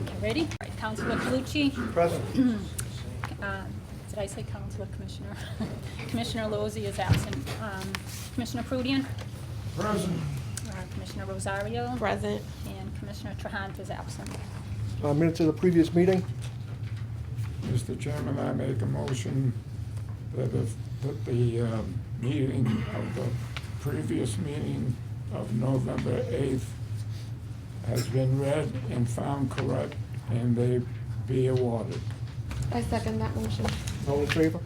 Okay, ready? All right, Councilor Calucci. Present. Did I say Councilor Commissioner? Commissioner Lozey is absent. Commissioner Prudian? Present. Commissioner Rosario? Present. And Commissioner Trahant is absent. Minutes of the previous meeting. Mr. Chairman, I make a motion that the meeting of the previous meeting of November 8th has been read and found correct, and they be awarded. I second that motion. All in favor?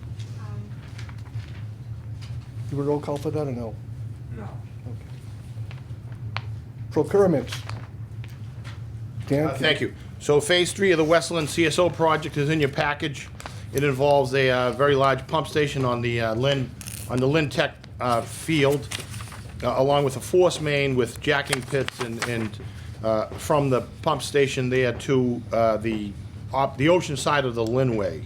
Do a roll call for that or no? No. Okay. Procurements. Dan? Thank you. So Phase 3 of the Westland CSO project is in your package. It involves a very large pump station on the Lynn Tech field, along with a force main with jacking pits and from the pump station there to the ocean side of the Lynnway.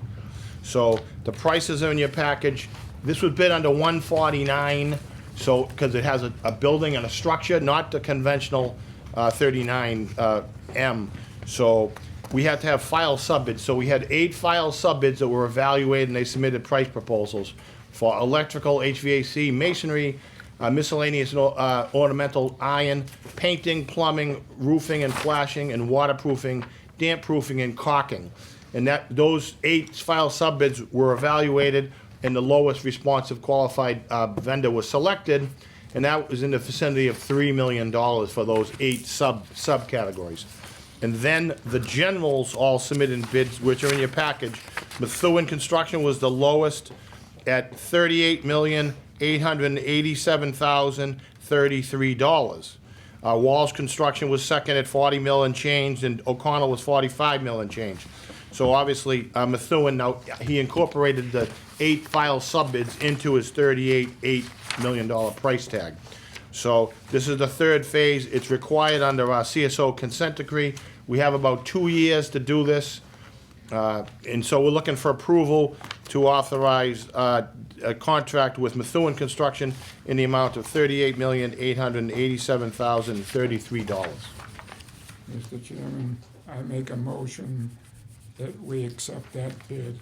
So the prices are in your package. This was bid under 149, so because it has a building and a structure, not the conventional 39M. So we had to have file subbids. So we had 8 file subbids that were evaluated, and they submitted price proposals for electrical, HVAC, masonry, miscellaneous ornamental iron, painting, plumbing, roofing and flashing, and waterproofing, damp proofing, and caulking. And those 8 file subbids were evaluated, and the lowest responsive qualified vendor was selected, and that was in the vicinity of $3 million for those 8 subcategories. And then the generals all submitted bids, which are in your package. Methuen Construction was the lowest at $38,887,033. Walls Construction was second at $40 million and change, and O'Connell was $45 million and change. So obviously, Methuen, now, he incorporated the 8 file subbids into his $38.8 million price tag. So this is the 3rd phase. It's required under our CSO consent decree. We have about 2 years to do this. And so we're looking for approval to authorize a contract with Methuen Construction in the amount of $38,887,033. Mr. Chairman, I make a motion that we accept that bid.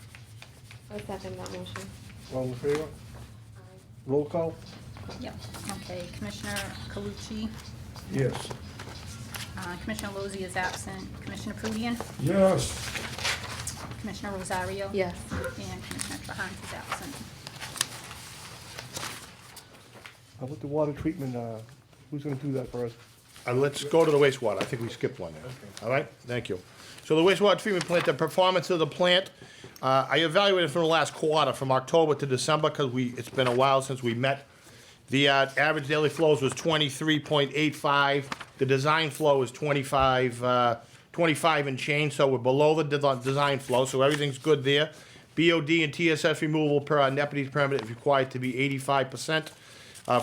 I second that motion. All in favor? Roll call? Yep. Okay, Commissioner Calucci. Yes. Commissioner Lozey is absent. Commissioner Prudian? Yes. Commissioner Rosario? Yes. And Commissioner Trahant is absent. How about the water treatment? Who's gonna do that for us? Let's go to the wastewater. I think we skipped one there. All right, thank you. So the wastewater treatment plant, the performance of the plant, I evaluated from the last quarter, from October to December, because it's been a while since we met. The average daily flows was 23.85. The design flow is 25 and change, so we're below the design flow, so everything's good there. BOD and TSS removal per our NEPID's permit is required to be 85%.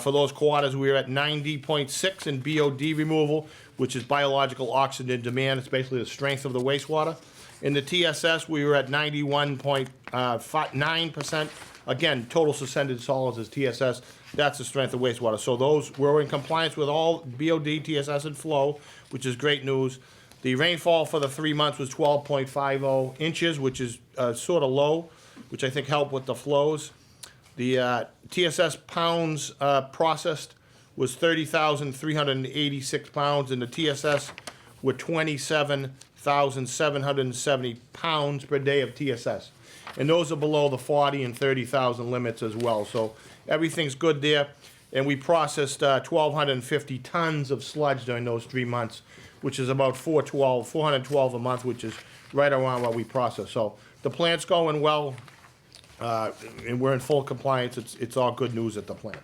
For those quarters, we were at 90.6 in BOD removal, which is biological oxygen demand. It's basically the strength of the wastewater. In the TSS, we were at 91.9%. Again, total suspended solids is TSS. That's the strength of wastewater. So those were in compliance with all BOD, TSS, and flow, which is great news. The rainfall for the 3 months was 12.50 inches, which is sort of low, which I think helped with the flows. The TSS pounds processed was 30,386 pounds, and the TSS were 27,770 pounds per day of TSS. And those are below the 40 and 30,000 limits as well. So everything's good there. And we processed 1,250 tons of sludge during those 3 months, which is about 412 a month, which is right around what we process. So the plant's going well, and we're in full compliance. It's all good news at the plant.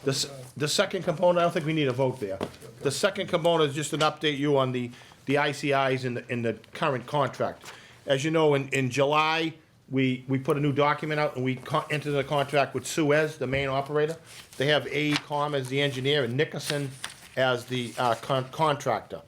The second component, I don't think we need a vote there. The second component is just an update you on the ICIs in the current contract. As you know, in July, we put a new document out, and we entered the contract with Suez, the main operator. They have AECOM as the engineer and Nickerson as the contractor.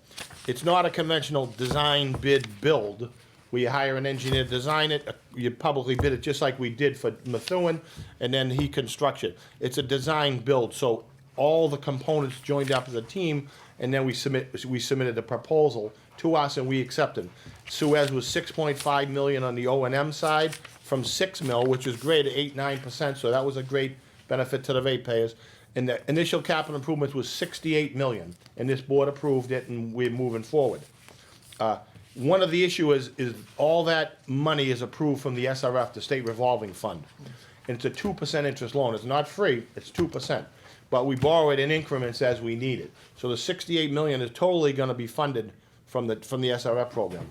It's not a conventional design, bid, build, where you hire an engineer to design it, you publicly bid it just like we did for Methuen, and then he constructs it. It's a design build, so all the components joined up as a team, and then we submitted the proposal to us, and we accepted. Suez was 6.5 million on the O&M side from 6 mil, which is great at 8-9%, so that was a great benefit to the ratepayers. And the initial capital improvements was 68 million, and this board approved it, and we're moving forward. One of the issues is all that money is approved from the SRF, the State Revolving Fund. And it's a 2% interest loan. It's not free, it's 2%. But we borrow it in increments as we need it. So the 68 million is totally gonna be funded from the SRF program.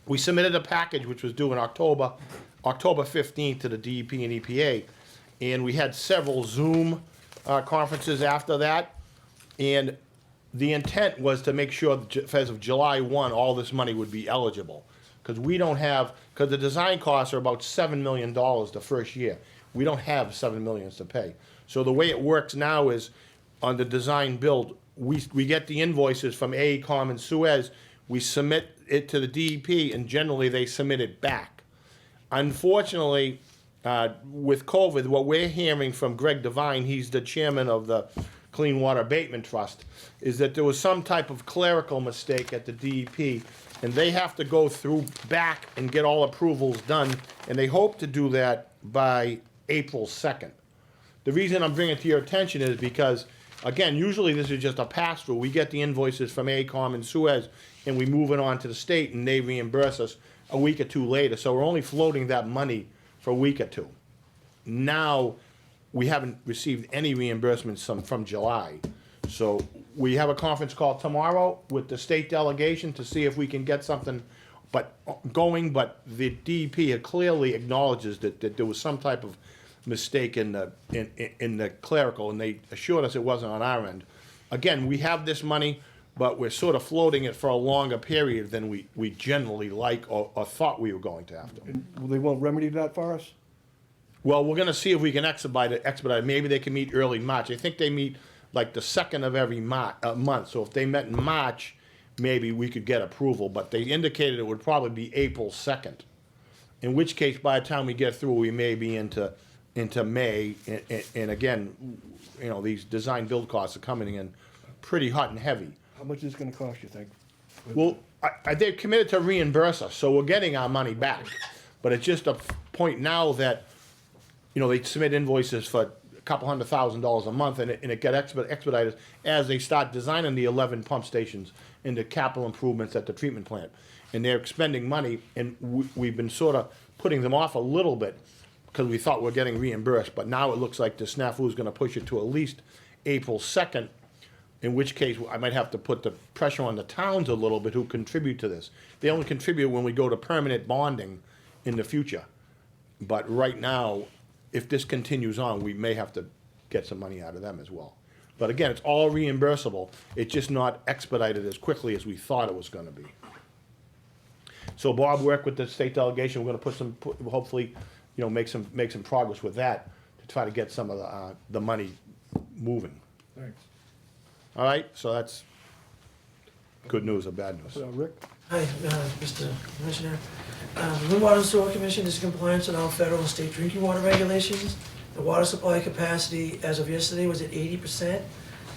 We submitted a package which was due in October 15th to the DEP and EPA. And we had several Zoom conferences after that. And the intent was to make sure that as of July 1, all this money would be eligible. Because the design costs are about $7 million the first year. We don't have $7 million to pay. So the way it works now is, on the design build, we get the invoices from AECOM and Suez, we submit it to the DEP, and generally they submit it back. Unfortunately, with COVID, what we're hearing from Greg Devine, he's the chairman of the Clean Water Abatement Trust, is that there was some type of clerical mistake at the DEP, and they have to go through back and get all approvals done, and they hope to do that by April 2nd. The reason I'm bringing it to your attention is because, again, usually this is just a pass-through. We get the invoices from AECOM and Suez, and we move it on to the state, and they reimburse us a week or two later. So we're only floating that money for a week or two. Now, we haven't received any reimbursements from July. So we have a conference call tomorrow with the state delegation to see if we can get something but the DEP clearly acknowledges that there was some type of mistake in the clerical, and they assured us it wasn't on our end. Again, we have this money, but we're sort of floating it for a longer period than we generally like or thought we were going to have to. And they won't remedy that for us? Well, we're gonna see if we can expedite it. Maybe they can meet early March. I think they meet like the 2nd of every month. So if they met in March, maybe we could get approval. But they indicated it would probably be April 2nd. In which case, by the time we get through, we may be into May. And again, you know, these design build costs are coming in pretty hot and heavy. How much is it gonna cost, you think? Well, they've committed to reimburse us, so we're getting our money back. But it's just a point now that, you know, they submit invoices for a couple $100,000 a month, and it get expedited as they start designing the 11 pump stations and the capital improvements at the treatment plant. And they're expending money, and we've been sort of putting them off a little bit because we thought we're getting reimbursed. But now it looks like the snafu is going to push it to at least April 2nd, in which case I might have to put the pressure on the towns a little bit who contribute to this. They only contribute when we go to permanent bonding in the future. But right now, if this continues on, we may have to get some money out of them as well. But again, it's all reimbursable. It's just not expedited as quickly as we thought it was gonna be. So Bob worked with the state delegation. We're gonna hopefully, you know, make some progress with that to try to get some of the money moving. Thanks. All right, so that's good news or bad news. Rick? Hi, Mr. Commissioner. The Lynn Water and Sewer Commission is in compliance with all federal and state drinking water regulations. The water supply capacity as of yesterday was at 80%.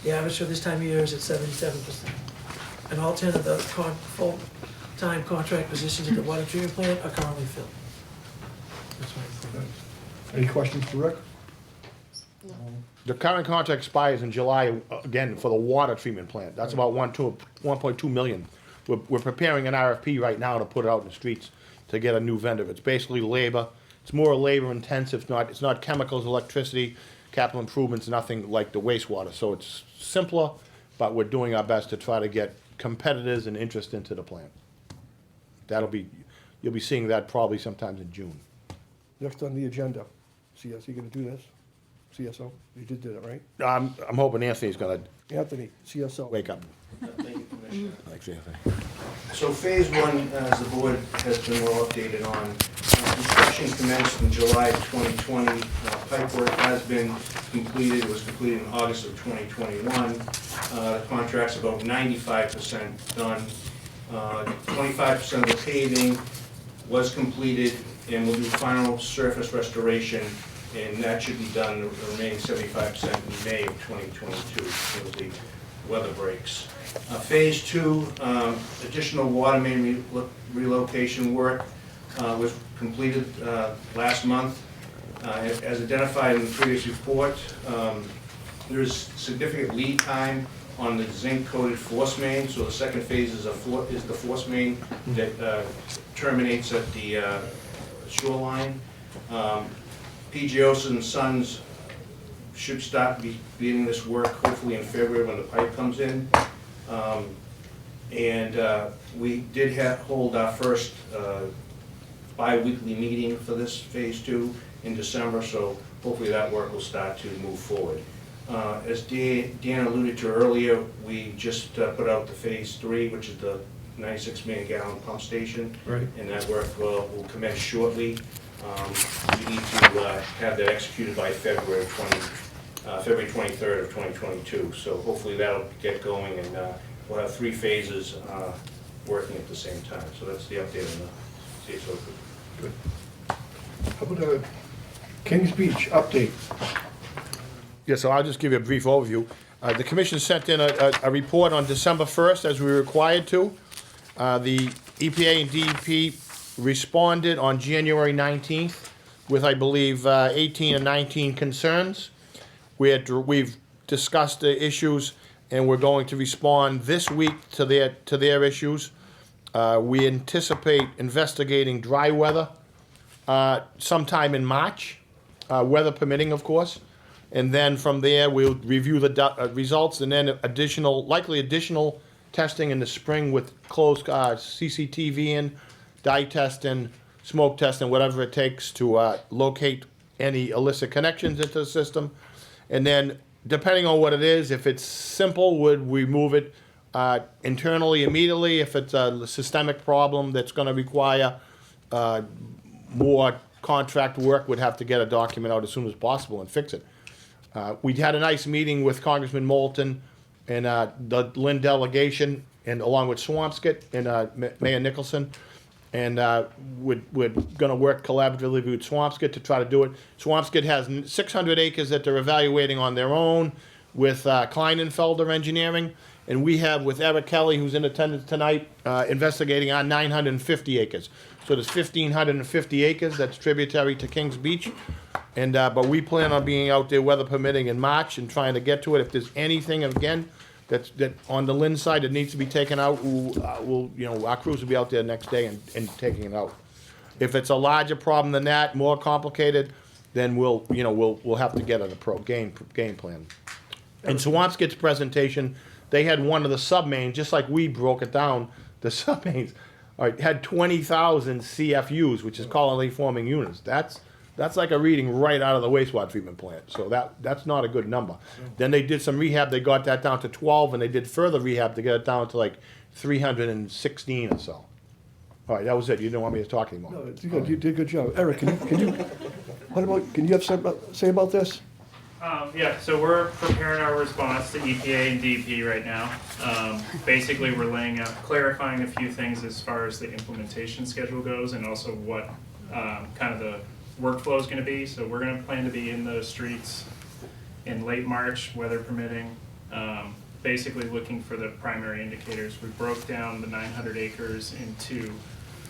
The average for this time of year is at 77%. And all 10 of the full-time contract positions at the water treatment plant are currently filled. That's my report. Any questions for Rick? The current contract expires in July, again, for the water treatment plant. That's about 1.2 million. We're preparing an RFP right now to put it out in the streets to get a new vendor. It's basically labor. It's more labor intensive. It's not chemicals, electricity, capital improvements, nothing like the wastewater. So it's simpler, but we're doing our best to try to get competitors and interest into the plant. You'll be seeing that probably sometimes in June. Next on the agenda, CS, you gonna do this? CSO, you just did it, right? I'm hoping Anthony's gonna Anthony, CSO. wake up. Thank you, Commissioner. Thanks, Anthony. So phase one, as the board has been well updated on, construction commenced in July of 2020. Pipe work has been completed. It was completed in August of 2021. The contract's about 95% done. 25% of the paving was completed, and we'll do final surface restoration, and that should be done, the remaining 75% in May of 2022, with the weather breaks. Phase 2, additional water main relocation work was completed last month. As identified in the previous report, there's significant lead time on the zinc-coated force main, so the second phase is the force main that terminates at the shoreline. PGOS and Sons should start beginning this work hopefully in February when the pipe comes in. We did hold our first bi-weekly meeting for this phase 2 in December, so hopefully that work will start to move forward. As Dan alluded to earlier, we just put out the phase 3, which is the 96 million gallon pump station. Right. And that work will commence shortly. We need to have that executed by February 23rd of 2022. So hopefully that'll get going, and we'll have 3 phases working at the same time. So that's the update on the CSO group. Good. How about Kings Beach update? Yeah, so I'll just give you a brief overview. The commission sent in a report on December 1st, as we were required to. The EPA and DEP responded on January 19th with, I believe, 18 or 19 concerns. We've discussed the issues, and we're going to respond this week to their issues. We anticipate investigating dry weather sometime in March, weather permitting, of course. And then from there, we'll review the results, and then likely additional testing in the spring with closed CCTV in, dye testing, smoke testing, whatever it takes to locate any illicit connections into the system. And then, depending on what it is, if it's simple, would we move it internally immediately? If it's a systemic problem that's going to require more contract work, would have to get a document out as soon as possible and fix it. We had a nice meeting with Congressman Moulton and the Lynn delegation, and along with Swampscott and Mayor Nicholson. And we're going to work collaboratively with Swampscott to try to do it. Swampscott has 600 acres that they're evaluating on their own with Kleinenfelder Engineering. And we have, with Eric Kelly, who's in attendance tonight, investigating on 950 acres. So there's 1,550 acres that's tributary to Kings Beach. And but we plan on being out there, weather permitting, in March and trying to get to it. If there's anything, again, that on the Lynn side that needs to be taken out, our crews will be out there next day and taking it out. If it's a larger problem than that, more complicated, then we'll have to get a game plan. In Swampscott's presentation, they had one of the sub-mains, just like we broke it down, the sub-mains, had 20,000 CFUs, which is colony forming units. That's like a reading right out of the wastewater treatment plant. So that's not a good number. Then they did some rehab. They got that down to 12, and they did further rehab to get it down to like 316 or so. All right, that was it. You didn't want me to talk anymore. No, it's good. You did a good job. Eric, can you have something to say about this? Yeah, so we're preparing our response to EPA and DEP right now. Basically, we're clarifying a few things as far as the implementation schedule goes, and also what kind of the workflow is going to be. So we're going to plan to be in the streets in late March, weather permitting, basically looking for the primary indicators. We broke down the 900 acres into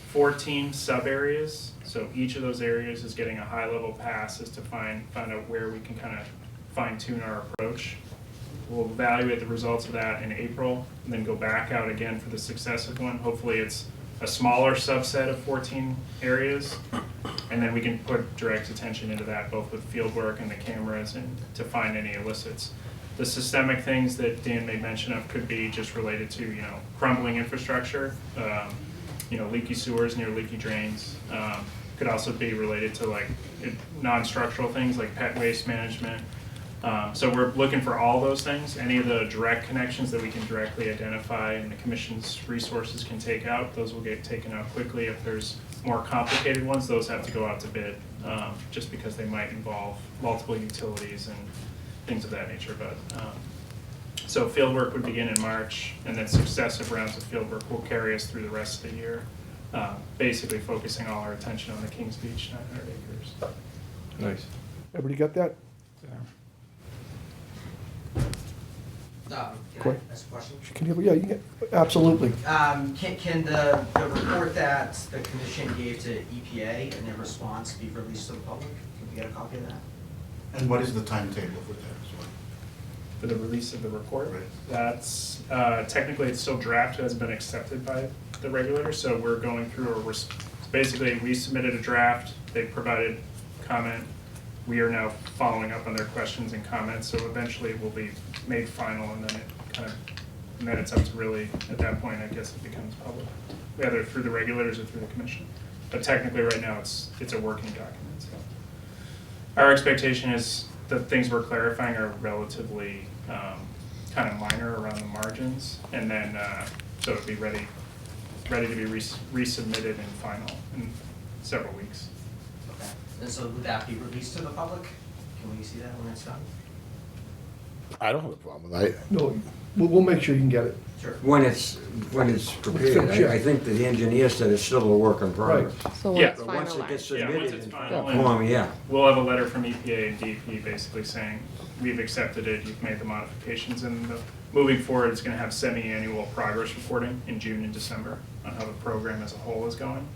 14 sub areas. So each of those areas is getting a high level pass as to find out where we can kind of fine tune our approach. We'll evaluate the results of that in April, and then go back out again for the successive one. Hopefully it's a smaller subset of 14 areas, and then we can put direct attention into that, both with field work and the cameras, and to find any illicits. The systemic things that Dan made mention of could be just related to, crumbling infrastructure, leaky sewers near leaky drains. Could also be related to like non-structural things like pet waste management. So we're looking for all those things. Any of the direct connections that we can directly identify and the commission's resources can take out, those will get taken out quickly. If there's more complicated ones, those have to go out to bid, just because they might involve multiple utilities and things of that nature. But so field work would begin in March, and then successive rounds of field work will carry us through the rest of the year, basically focusing all our attention on the Kings Beach 900 acres. Nice. Everybody got that? Go Can ahead. I ask a question? Can you, yeah, you can, absolutely. Can the report that the commission gave to EPA and their response be released to the public? Can we get a copy of that? And what is the timetable for that as well? For the release of the report. Right. That's, technically, it's still draft, it hasn't been accepted by the regulator, so we're going through basically, we submitted a draft, they provided comment, we are now following up on their questions and comments, so eventually it will be made final, and then it's up to really, at that point, I guess it becomes public, whether through the regulators or through the commission. But technically, right now, it's a working document, so. Our expectation is the things we're clarifying are relatively kind of minor around the margins, and then, so it'll be ready to be resubmitted in final in several weeks. Okay. And so would that be released to the public? Can we see that when it's done? I don't have a problem with it. No, we'll make sure you can get it. Sure. When it's prepared, I think that the engineer said it's still a work in progress. So when Yeah. it's But once it finalized. gets Yeah, once submitted it's in final form, yeah. We'll have a letter from EPA and DEP basically saying, we've accepted it, you've made the modifications, and moving forward, it's gonna have semi-annual progress reporting in June and December on how the program as a whole is going.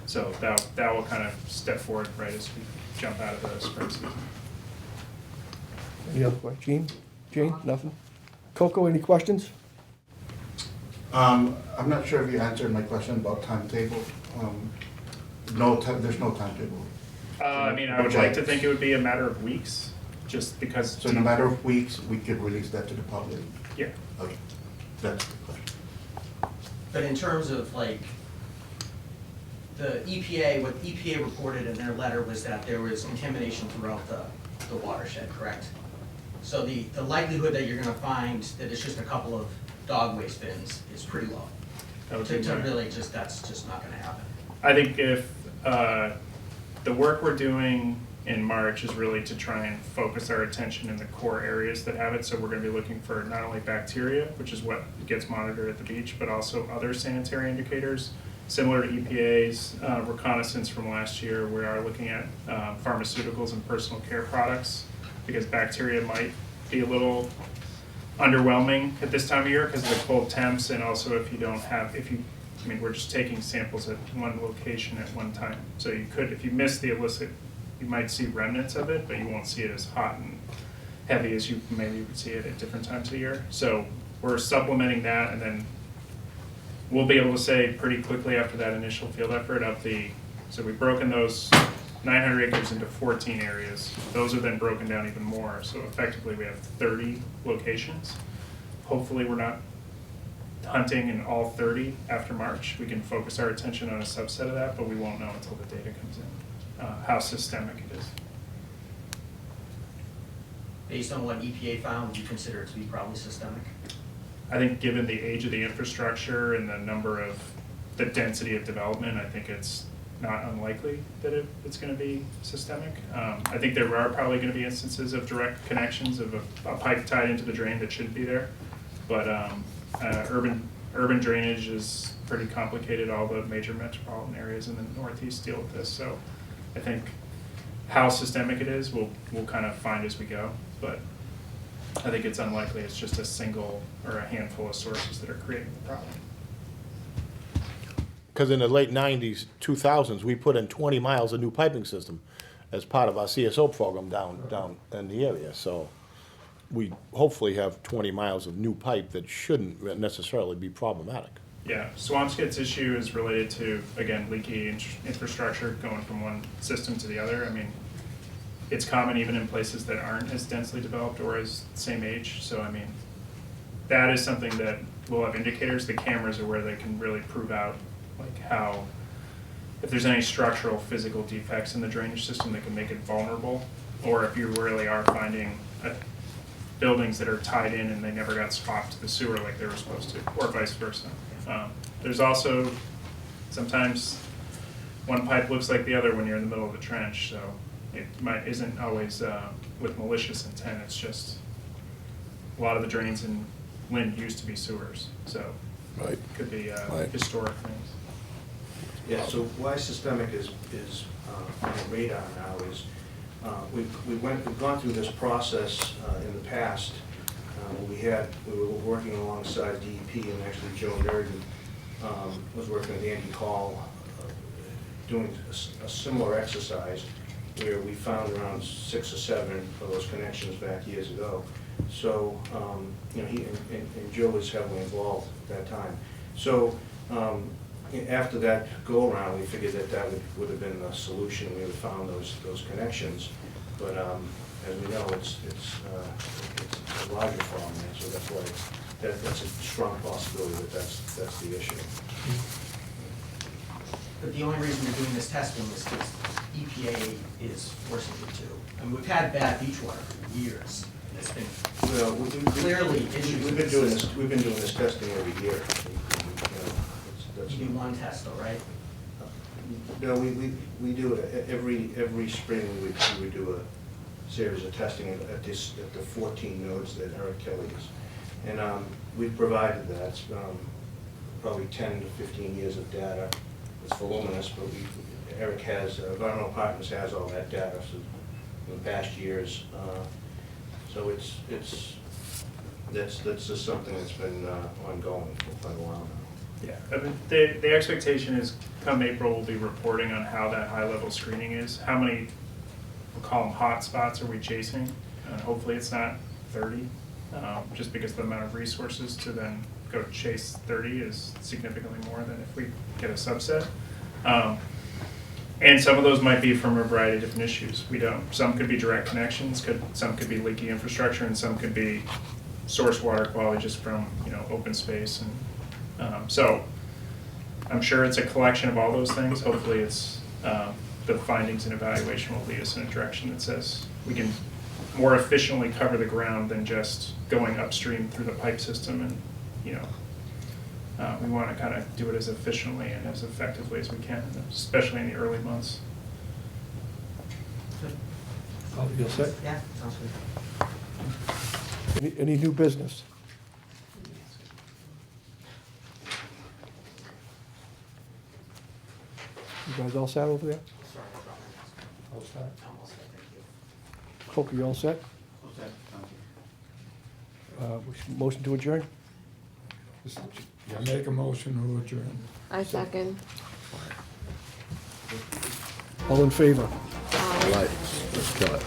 So that will kind of step forward right as we jump out of the spring season. Any other questions? Jane, nothing? Coco, any questions? I'm not sure if you answered my question about timetable. There's no timetable. I mean, I would like to think it would be a matter of weeks, just because. So in a matter of weeks, we could release that to the public? Yeah. Okay, that's the question. But in terms of like, the EPA, what EPA reported in their letter was that there was contamination throughout the watershed, correct? So the likelihood that you're gonna find that it's just a couple of dog waste bins is pretty low. That would be To my- really just, that's just not gonna happen. I think if, the work we're doing in March is really to try and focus our attention in the core areas that have it, so we're gonna be looking for not only bacteria, which is what gets monitored at the beach, but also other sanitary indicators. Similar to EPA's reconnaissance from last year, we are looking at pharmaceuticals and personal care products, because bacteria might be a little underwhelming at this time of year because of the cold temps, and also if you don't have, I mean, we're just taking samples at one location at one time. So you could, if you miss the illicit, you might see remnants of it, but you won't see it as hot and heavy as you maybe would see it at different times of the year. So we're supplementing that, and then we'll be able to say pretty quickly after that initial field effort so we've broken those 900 acres into 14 areas. Those are then broken down even more. So effectively we have 30 locations. Hopefully we're not hunting in all 30 after March. We can focus our attention on a subset of that, but we won't know until the data comes in, how systemic it is. Based on what EPA found, would you consider it to be probably systemic? I think given the age of the infrastructure and the density of development, I think it's not unlikely that it's gonna be systemic. I think there are probably gonna be instances of direct connections of a pipe tied into the drain that shouldn't be there. But urban drainage is pretty complicated. All the major metropolitan areas in the Northeast deal with this. So I think how systemic it is, we'll kind of find as we go. But I think it's unlikely it's just a single or a handful of sources that are creating the problem. Because in the late 90s, 2000s, we put in 20 miles of new piping system as part of our CSO program down in the area. So we hopefully have 20 miles of new pipe that shouldn't necessarily be problematic. Yeah, Swampscott's issue is related to, again, leaky infrastructure going from one system to the other. I mean, it's common even in places that aren't as densely developed or as same age. So, I mean, that is something that we'll have indicators. The cameras are where they can really prove out, like how, if there's any structural, physical defects in the drainage system that can make it vulnerable, or if you really are finding buildings that are tied in and they never got swapped to the sewer like they were supposed to, or vice versa. There's also, sometimes one pipe looks like the other when you're in the middle of a trench, so it isn't always with malicious intent. It's just a lot of the drains in Lynn used to be sewers, so Right. it could be Right. historic things. Yeah, so why systemic is on the radar now is, we've gone through this process in the past We were working alongside DEP, and actually Joe Durden was working with Andy Hall, doing a similar exercise where we found around 6 or 7 of those connections back years ago. So, he and Joe was heavily involved at that time. So, after that go-around, we figured that would have been the solution. We would have found those connections. But as we know, it's a larger problem there, so that's why that's a strong possibility that's the issue. But the only reason we're doing this testing is because EPA is forcing it to. I mean, we've had bad beach water for years. It's been Well, clearly issues. we've been doing this. We've been doing this testing every year. You do one test though, right? No, we do it every spring. We would do a series of testing at the 14 nodes that Eric Kelly is, and we've provided that. It's probably 10 to 15 years of data. It's voluminous, but Eric has Environmental Partners has all that data in the past years. So that's just something that's been ongoing for quite a while now. Yeah, I mean, the expectation is come April, we'll be reporting on how that high-level screening is. How many, we'll call them hot spots, are we chasing? Hopefully it's not 30, just because the amount of resources to then go chase 30 is significantly more than if we get a subset. And some of those might be from a variety of different issues. Some could be direct connections, some could be leaky infrastructure, and some could be source water quality just from, open space. And so I'm sure it's a collection of all those things. Hopefully it's the findings and evaluation will lead us in a direction that says we can more efficiently cover the ground than just going upstream through the pipe system. And we want to kind of do it as efficiently and as effectively as we can, especially in the early months. You all set? Yeah, sounds good. Any new business? You guys all set over there? All set? Coker, you all set? Motion to adjourn? Yeah, make a motion to adjourn. I second. All in favor? Aye. Let's kill it.